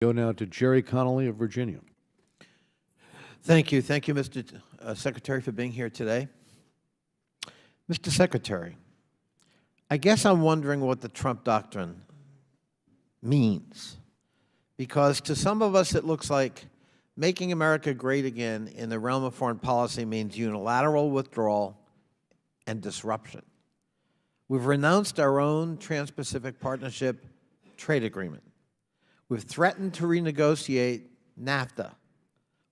Go now to Gerry Connolly of Virginia. Thank you. Thank you, Mr. Secretary, for being here today. Mr. Secretary, I guess I'm wondering what the Trump doctrine means. Because to some of us, it looks like making America great again in the realm of foreign policy means unilateral withdrawal and disruption. We've renounced our own Trans-Pacific Partnership trade agreement. We've threatened to renegotiate NAFTA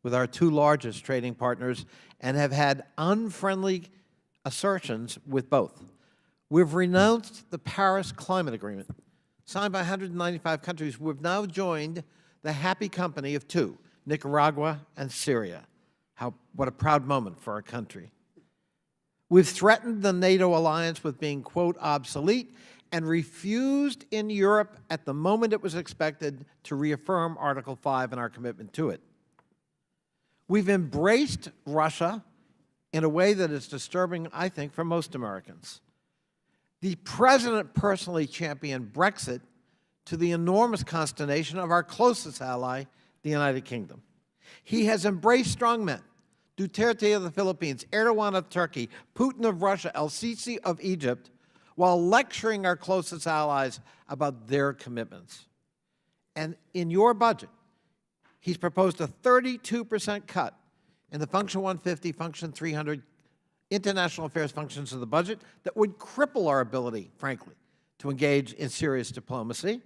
with our two largest trading partners and have had unfriendly assertions with both. We've renounced the Paris Climate Agreement, signed by 195 countries. We've now joined the happy company of two, Nicaragua and Syria. What a proud moment for our country. We've threatened the NATO alliance with being, quote, obsolete, and refused in Europe at the moment it was expected to reaffirm Article 5 and our commitment to it. We've embraced Russia in a way that is disturbing, I think, for most Americans. The President personally championed Brexit to the enormous consternation of our closest ally, the United Kingdom. He has embraced strongmen, Duterte of the Philippines, Erdogan of Turkey, Putin of Russia, el-Sisi of Egypt, while lecturing our closest allies about their commitments. And in your budget, he's proposed a 32% cut in the Function 150, Function 300 international affairs functions of the budget that would cripple our ability, frankly, to engage in serious diplomacy.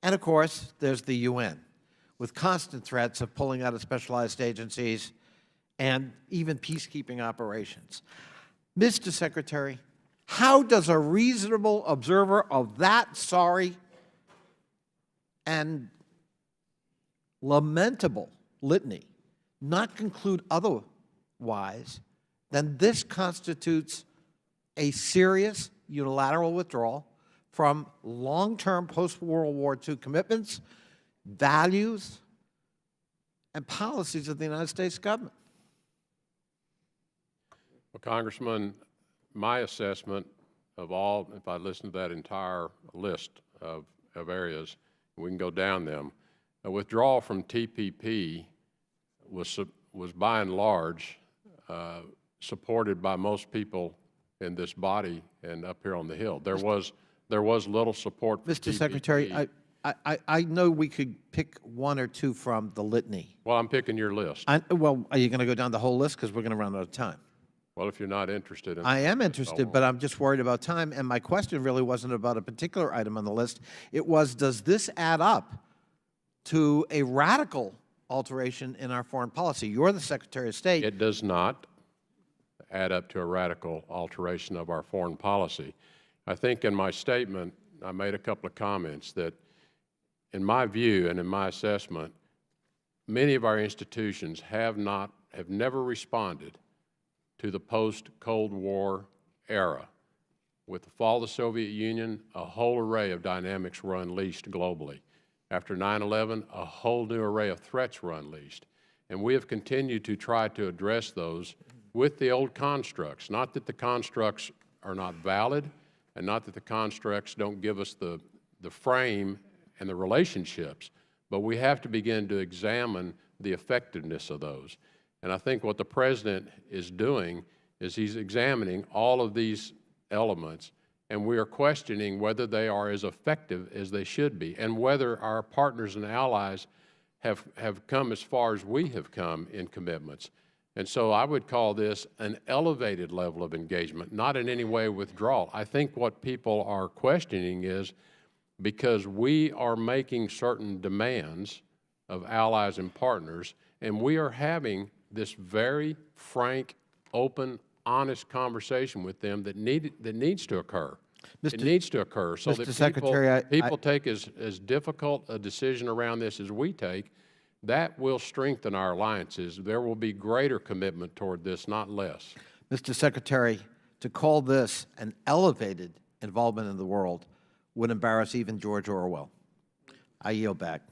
And of course, there's the UN, with constant threats of pulling out of specialized agencies and even peacekeeping operations. Mr. Secretary, how does a reasonable observer of that sorry and lamentable litany not conclude otherwise than this constitutes a serious unilateral withdrawal from long-term post-World War II commitments, values, and policies of the United States government? Well, Congressman, my assessment of all, if I listen to that entire list of areas, we can go down them. A withdrawal from TPP was by and large supported by most people in this body and up here on the Hill. There was little support for Mr. TPP. Secretary, I know we could pick one or two from the litany. Well, I'm picking your list. Well, are you going to go down the whole list? Because we're going to run out of time. Well, if you're not interested in I am interested, but I'm just worried about time. And my question really wasn't about a particular item on the list. It was, does this add up to a radical alteration in our foreign policy? You're the Secretary of State. It does not add up to a radical alteration of our foreign policy. I think in my statement, I made a couple of comments that, in my view and in my assessment, many of our institutions have never responded to the post-Cold War era. With the fall of the Soviet Union, a whole array of dynamics were unleashed globally. After 9/11, a whole new array of threats were unleashed. And we have continued to try to address those with the old constructs. Not that the constructs are not valid, and not that the constructs don't give us the frame and the relationships, but we have to begin to examine the effectiveness of those. And I think what the President is doing is he's examining all of these elements, and we are questioning whether they are as effective as they should be, and whether our partners and allies have come as far as we have come in commitments. And so I would call this an elevated level of engagement, not in any way withdrawal. I think what people are questioning is because we are making certain demands of allies and partners, and we are having this very frank, open, honest conversation with them that needs to occur. It needs to occur so that people take as difficult a decision around this as we take. That will strengthen our alliances. There will be greater commitment toward this, not less. Mr. Secretary, to call this an elevated involvement in the world would embarrass even George Orwell. I yield back.